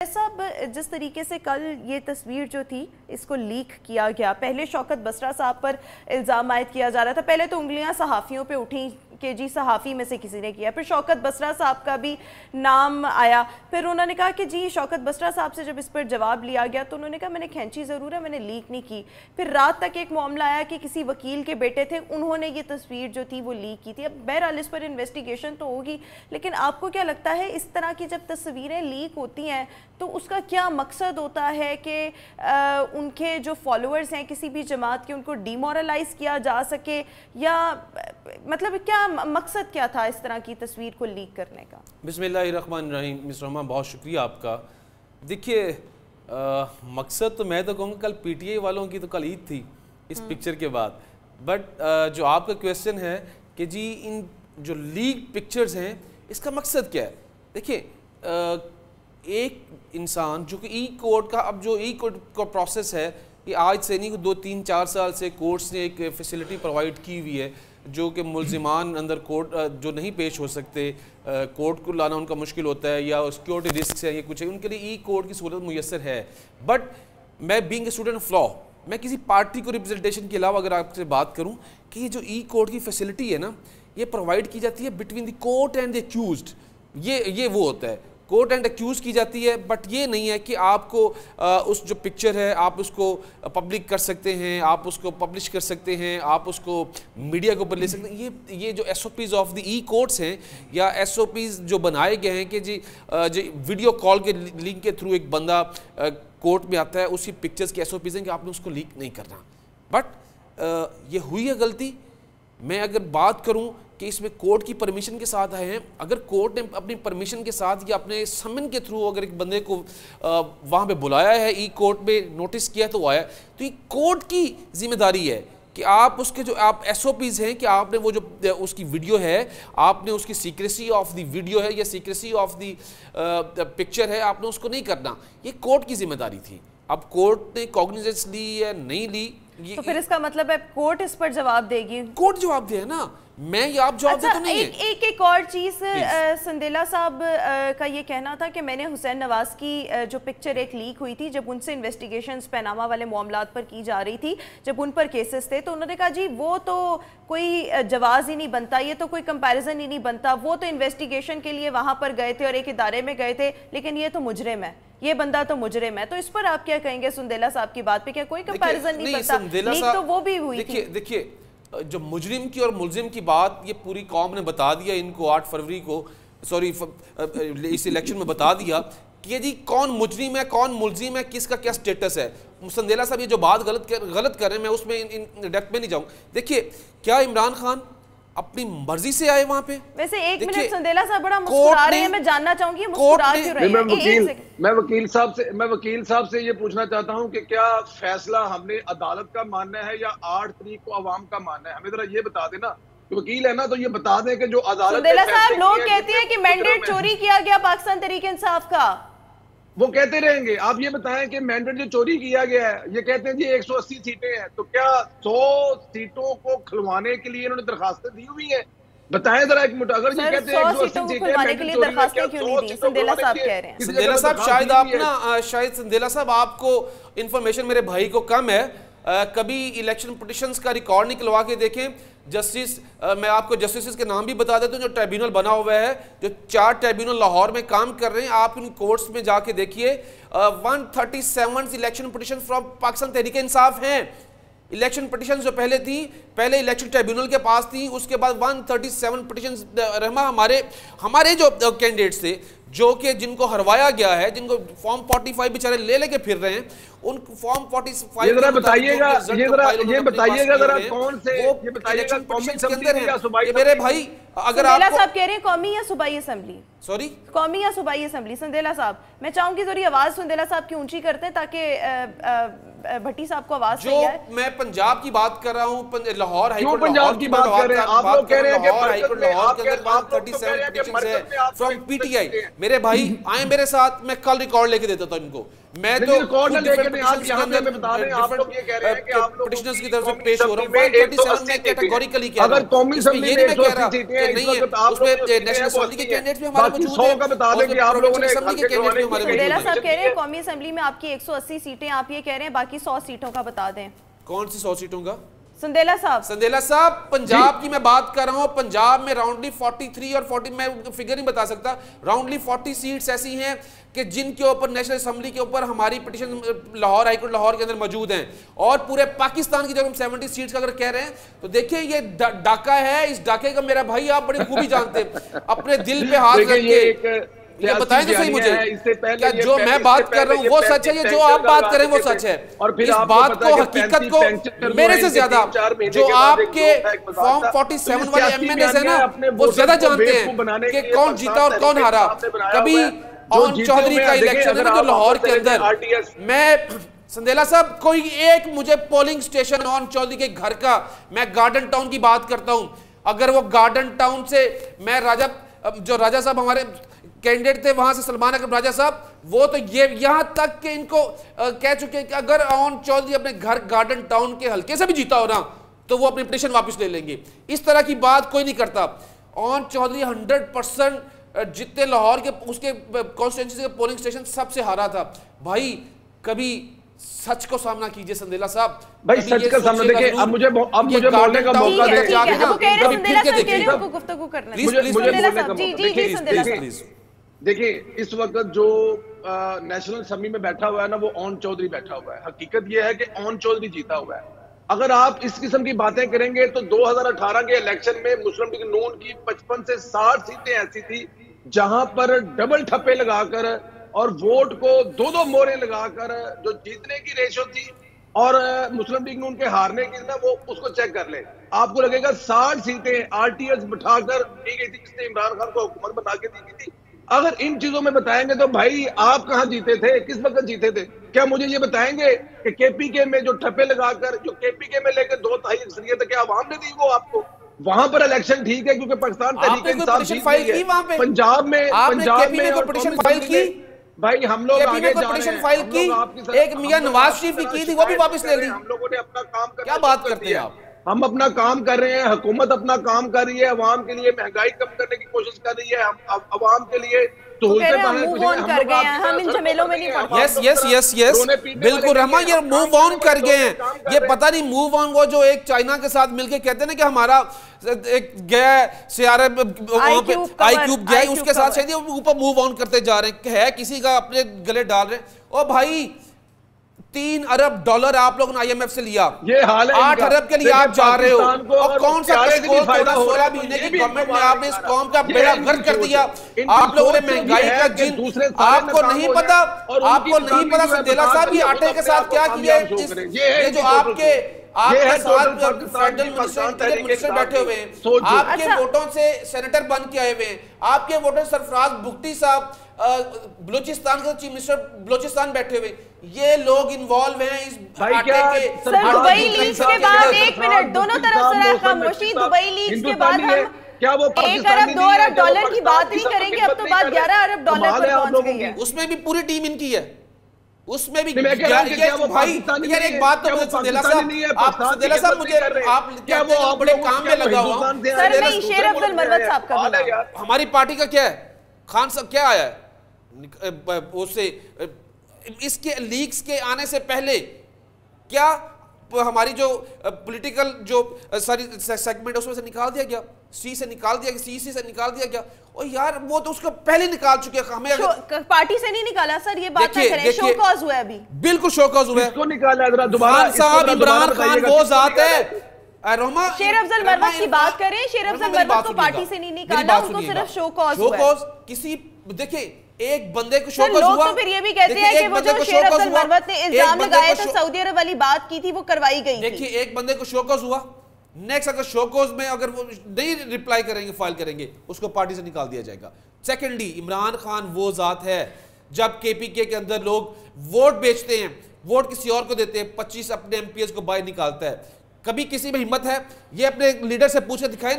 साहब, जिस तरीके से कल ये तस्वीर जो थी इसको लीक किया गया, पहले शौकत बसरा साहब पर इल्ज़ाम आयद किया जा रहा था। पहले तो उंगलियां सहाफ़ियों पे उठी कि जी सहाफ़ी में से किसी ने किया, फिर शौकत बसरा साहब का भी नाम आया, फिर उन्होंने कहा कि जी शौकत बसरा साहब से जब इस पर जवाब लिया गया तो उन्होंने कहा मैंने खींची ज़रूर है, मैंने लीक नहीं की। फिर रात तक एक मामला आया कि किसी वकील के बेटे थे, उन्होंने ये तस्वीर जो थी वो लीक की थी। अब बहरहाल इस पर इन्वेस्टिगेशन तो होगी, लेकिन आपको क्या लगता है इस तरह की जब तस्वीरें लीक होती हैं तो उसका क्या मकसद होता है कि उनके जो फॉलोअर्स हैं किसी भी जमात के, उनको डिमोरलाइज किया जा सके, या मतलब क्या मकसद क्या था इस तरह की तस्वीर को लीक करने का? बिस्मिल्लाहिर्रहमानिर्रहीम। मिस रहमान, बहुत शुक्रिया आपका। देखिए, मकसद तो मैं तो कहूँगा कल पीटीआई वालों की तो कल ईद थी इस पिक्चर के बाद, बट जो आपका क्वेश्चन है कि जी इन जो लीक पिक्चर्स हैं इसका मकसद क्या है। देखिए, एक इंसान जो कि ई कोर्ट का, अब जो ई कोर्ट का प्रोसेस है ये आज से नहीं, 2-3-4 साल से कोर्ट्स ने एक फैसिलिटी प्रोवाइड की हुई है जो कि मुल्जिमान अंदर कोर्ट जो नहीं पेश हो सकते, कोर्ट को लाना उनका मुश्किल होता है या सिक्योरिटी रिस्क है, ये कुछ है, उनके लिए ई कोर्ट की सहूलत मुयसर है। बट मैं being a student of law, मैं किसी पार्टी को रिप्रेजेंटेशन के अलावा अगर आपसे बात करूँ कि ये जो ई कोर्ट की फैसिलिटी है ना, ये प्रोवाइड की जाती है between the court and the accused. ये वो होता है, कोर्ट एंड एक्यूज की जाती है, बट ये नहीं है कि आपको उस जो पिक्चर है आप उसको पब्लिक कर सकते हैं, आप उसको पब्लिश कर सकते हैं, आप उसको मीडिया के ऊपर ले सकते हैं। ये जो SOPs of the E courts हैं या SOPs जो बनाए गए हैं कि जी वीडियो कॉल के लिंक के थ्रू एक बंदा कोर्ट में आता है, उसी पिक्चर्स के SOPs हैं कि आपने उसको लीक नहीं करना। बट ये हुई है गलती। मैं अगर बात करूं कि इसमें कोर्ट की परमिशन के साथ आए हैं, अगर कोर्ट ने अपनी परमिशन के साथ या अपने समन के थ्रू अगर एक बंदे को वहाँ पे बुलाया है, ई कोर्ट में नोटिस किया तो आया, तो ये कोर्ट की जिम्मेदारी है कि आप उसके जो आप SOPs हैं कि आपने वो जो उसकी वीडियो है, आपने उसकी सीक्रेसी ऑफ द वीडियो है या सीक्रेसी ऑफ द पिक्चर है, आपने उसको नहीं करना। ये कोर्ट की जिम्मेदारी थी। अब कोर्ट ने कॉग्निजेंस ली या नहीं ली, तो फिर इसका मतलब है कोर्ट इस पर जवाब देगी। कोर्ट जवाब दे ना, मैं ये आप जवाब दे तो नहीं है। एक और चीज, संदेला साहब का ये कहना था कि मैंने हुसैन नवाज की जो पिक्चर एक लीक हुई थी, जब उनसे इन्वेस्टिगेशंस पैनामा वाले मामलात पर की जा रही थी, जब उन पर केसेस थे, तो उन्होंने कहा जी वो तो कोई जवाज ही नहीं बनता, ये तो कोई कंपैरिजन ही नहीं बनता, वो तो इन्वेस्टिगेशन के लिए वहां पर गए थे और एक इदारे में गए थे, लेकिन ये तो मुजरिम है, ये बंदा तो मुजरिम है। तो इस पर आप क्या कहेंगे संदेला साहब की बात पे? क्या कोई कंपैरिजन नहीं बनता? लीक तो वो भी हुई थी। देखिए, जो मुजरिम की और मुलजिम की बात ये पूरी कौम ने बता दिया इनको 8 फरवरी को, सॉरी इस इलेक्शन में बता दिया कि जी कौन मुजरिम है, कौन मुलजिम है, किसका क्या स्टेटस है। संदेला साहब ये जो बात गलत कर रहे हैं, मैं उसमें इन डेप्थ में नहीं जाऊँ। देखिए, क्या इमरान खान अपनी मर्जी से आए वहां पे? वैसे एक मिनट, संदेला साहब बड़ा मुस्कुरा रहे हैं, मैं जानना चाहूंगी मुस्कुरा क्यों रहे हैं? मैं वकील साहब से ये पूछना चाहता हूं कि क्या फैसला हमने अदालत का मानना है या 8 तारीख को अवाम का मानना है? हमें जरा ये बता देना, वकील है ना, तो ये बता दें कि जो अदालत, संदेला साहब लोग कहते हैं कि मैंडेट चोरी किया गया पाकिस्तान तहरीक इंसाफ का, वो कहते रहेंगे। आप ये बताएं कि मैंडेट जो चोरी किया गया है, ये कहते हैं जी 180 सीटें हैं, तो क्या 100 सीटों को खुलवाने के लिए इन्होंने दरखास्तें दी हुई है? बताएं जरा एक मिनट। अगर ये कहते हैं 180 सीटें खुलवाने के लिए दरखास्तें क्यों नहीं दी? संदेला साहब कह रहे हैं। संदेला साहब शायद आप ना, शायद संदेला साहब आपको इंफॉर्मेशन मेरे भाई को कम है। कभी इलेक्शन पिटिशंस का रिकॉर्ड निकलवा के देखें। जस्टिस, मैं आपको जस्टिस के नाम भी बता देता हूँ जो ट्रिब्यूनल बना हुआ है, जो 4 ट्रिब्यूनल लाहौर में काम कर रहे हैं, आप इन कोर्ट्स में जाके देखिए। 137 election petition from Pakistan Tehreek Insaf हैं। इलेक्शन पिटिशन जो पहले थी, पहले इलेक्शन ट्रिब्यूनल के पास थी, उसके बाद 137 पिटिशन रहमा हमारे जो कैंडिडेट्स थे, जो कि जिनको हरवाया गया है, जिनको फॉर्म 45 बेचारे ले लेके फिर रहे हैं, उन फॉर्म 45 ये बताइएगा जरा कौन से, ये बताइएगा कौमी असेंबली या सूबाई? मेरे भाई, अगर आप साहब कह रहे हैं कौमी या सूबाई असेंबली, सॉरी कौमी या सूबाई असेंबली, संदेला साहब मैं चाहूंगी थोड़ी आवाज संदेला साहब की ऊंची करते हैं ताकि भट्टी साहब को आवाज जो मैं पंजाब की बात कर रहा हूँ, लाहौर हाईकोर्ट पंजाब की बात कर रहे हैं आप लोग, कह रहे हैं कि लाहौर हाईकोर्ट लाहौर के अंदर 137 पिटीशंस है फ्रॉम पीटीआई। मेरे भाई आए मेरे साथ, मैं कल रिकॉर्ड लेके देता था इनको। मैं तो पिटीशनर्स की तरफ से पेश हो रहा हूँ। 137 में कैटेगोरिकली कह रहा हूँ, इसमें ये नहीं मैं कह रहा कि नहीं है, उसमें नेशनल असेंबली के कैंडिडेट्स भी हमारे मौजूद हैं, प्रोविंशियल असेंबली के कैंडिडेट्स भी हमारे मौजूद हैं। साहब कह रहे हैं कौमी असेंबली में आपकी 180 सीटें, आप ये कह रहे हैं बाकी 100 सीटों का बता दें। कौन सी 100 सीटों का? संदेला साहब पंजाब की मैं बात कर रहा हूं। पंजाब में राउंडली 43 और 40, मैं फिगर नहीं बता सकता, राउंडली 40 सीट्स ऐसी हैं कि जिनके ऊपर नेशनल असेंबली के ऊपर हमारी पिटीशन लाहौर हाईकोर्ट लाहौर के अंदर मौजूद हैं। और पूरे पाकिस्तान की जब हम 70 सीट्स का अगर कह रहे हैं तो देखिए ये डाका है। इस डाके का मेरा भाई आप बड़ी खूबी जानते हैं, अपने दिल पे हाथ रख के ये बताएं तो सही मुझे, क्या जो मैं बात कर रहा हूँ वो सच है, ये जो आप बात करें वो सच है? इस बात को, हकीकत को मेरे से ज्यादा जो आपके फॉर्म 47 वाले एमएनएस है ना, वो ज्यादा जानते हैं कि कौन जीता और कौन हारा। कभी ओन चौधरी का इलेक्शन है ना जो लाहौर के अंदर, मैं संदेला साहब कोई एक मुझे पोलिंग स्टेशन ओन चौधरी के घर का, मैं गार्डन टाउन की बात करता हूं, अगर वो गार्डन टाउन से मैं राजा साहब हमारे कैंडिडेट थे वहां से सलमान अकरम राजा साहब, वो तो ये यहां तक कि इनको कह चुके कि अगर ओन चौधरी अपने घर गार्डन टाउन के हल्के से भी जीता हो ना तो वो अपनी पिटीशन वापस ले लेंगे। इस तरह की बात कोई नहीं करता। ओन चौधरी 100% जितने लाहौर के उसके कॉन्स्टिट्यूएंसी के पोलिंग स्टेशन सबसे हारा था। भाई कभी सच को सामना कीजिए संदेला साहब, भाई सच का सामना देखिए। अब मुझे बोलने का मौका दीजिए। देखिए इस वक्त जो नेशनल असेंबली में बैठा हुआ है ना, वो ओन चौधरी बैठा हुआ है। हकीकत यह है कि ओन चौधरी जीता हुआ है। अगर आप इस किस्म की बातें करेंगे तो 2018 के इलेक्शन में मुस्लिम लीग नून की 55 से 60 सीटें ऐसी थी जहां पर डबल ठप्पे लगाकर और वोट को 2-2 मोहरें लगाकर जो जीतने की रेशो थी और मुस्लिम लीग नून के हारने की ना, वो उसको चेक कर ले, आपको लगेगा 60 सीटें आरटीएस बिठाकर दी गई थी, जिसने इमरान खान को हुकूमत बना के दी गई थी। अगर इन चीजों में बताएंगे तो भाई आप कहां जीते थे, किस वक्त जीते थे? क्या मुझे ये बताएंगे कि केपीके में जो ठप्पे लगाकर जो केपीके में लेकर 2/3 अक्सरियत है, क्या आवाम ने दी वो आपको? वहां पर इलेक्शन ठीक है क्योंकि पाकिस्तान तहरीक इंसाफ जीत गई है। पंजाब में पिटीशन फाइल की भाई हम लोग आगे जा रहे हैं, फाइल की एक मियां नवाज शरीफ की थी, वो भी वापस ले ली। हम लोगों ने अपना काम कर, क्या बात करते हैं आप? हम अपना काम कर रहे हैं, हुकूमत अपना काम कर रही है, अवाम के लिए महंगाई कम करने की कोशिश कर रही है, हम अवाम के लिए बिल्कुल रहमान, ये मूव ऑन कर गए हैं। ये पता नहीं मूव ऑन वो जो एक चाइना के साथ मिलके कहते हैं ना कि हमारा एक गया सियारा आई क्यूब गया, उसके साथ शायद ऊपर मूव ऑन करते जा रहे हैं, किसी का अपने गले डाल रहे हैं। ओ भाई 3 अरब डॉलर आप लोगों ने IMF से लिया, ये हाल है 8 अरब के लिए आप जा रहे हो, और कौन सा 16 महीने की गवर्नमेंट ने आपने इस कौम का बेड़ा गर्क कर दिया। आप लोगों ने महंगाई का जिन आपको नहीं पता संदेला साहब ये आटे के साथ क्या किया। ये जो आपके फेडरल मिनिस्टर बैठे हुए हैं, आपके वोटों से सेनेटर बन के आए हुए हैं, आपके वोटर सरफराज भुगटी साहब बलूचिस्तान के चीफ मिनिस्टर बलूचिस्तान बैठे हुए, ये लोग इन्वॉल्व हैं इस आटे के। सर दुबई लीक्स के बाद, एक मिनट दोनों तरफ से खामोशी, दुबई लीक्स के बाद हम क्या वो 1 अरब 2 अरब डॉलर की बात नहीं करेंगे, अब तो बात 11 अरब डॉलर पर पहुंच गई है। उसमें भी पूरी टीम इनकी है, उसमें भी भाई यार एक बात तो मुझे संदेला साहब मुझे आप क्या वो बड़े काम में लगा हुआ सर नहीं, शेर अफजल मरवत साहब का हमारी पार्टी का क्या है, खान साहब क्या आया है उससे, इसके लीक्स के आने से पहले क्या हमारी जो पॉलिटिकल जो सारी सेगमेंट उसमें से निकाल दिया गया, सी से निकाल दिया गया, सीसी से निकाल दिया गया। और यार वो तो उसको पहले निकाल चुके हैं, हमें पार्टी से नहीं निकाला सर, ये बात ना करें, शो कॉज हुआ है अभी, बिल्कुल शो कॉज हुआ है। इसको निकाला जरा दोबारा साहब, इमरान खान वो जात है। शेर अफजल मरवत की बात करें, शेर अफजल मरवत को पार्टी से नहीं निकाला, उनको सिर्फ शो कॉज हुआ है। किसी देखिए एक बंदे को शो कॉज हुआ, तो फिर ये भी कहते हैं कि वो जो शेर अफजल मरवत ने इल्जाम लगाया था, सऊदी अरब वाली बात की थी, वो करवाई गई। देखिए एक बंदे को शो कॉज हुआ, नेक्स्ट अगर शो कॉज में अगर वो नहीं रिप्लाई करेंगे, फाइल करेंगे, उसको पार्टी से निकाल दिया जाएगा। सेकेंडली इमरान खान वो जात है, जब केपीके के अंदर लोग वोट बेचते हैं, वोट किसी और को देते हैं, 25 अपने एमपीएस को बाहर निकालता है। कभी किसी में हिम्मत है ये अपने लीडर से पूछ के दिखाए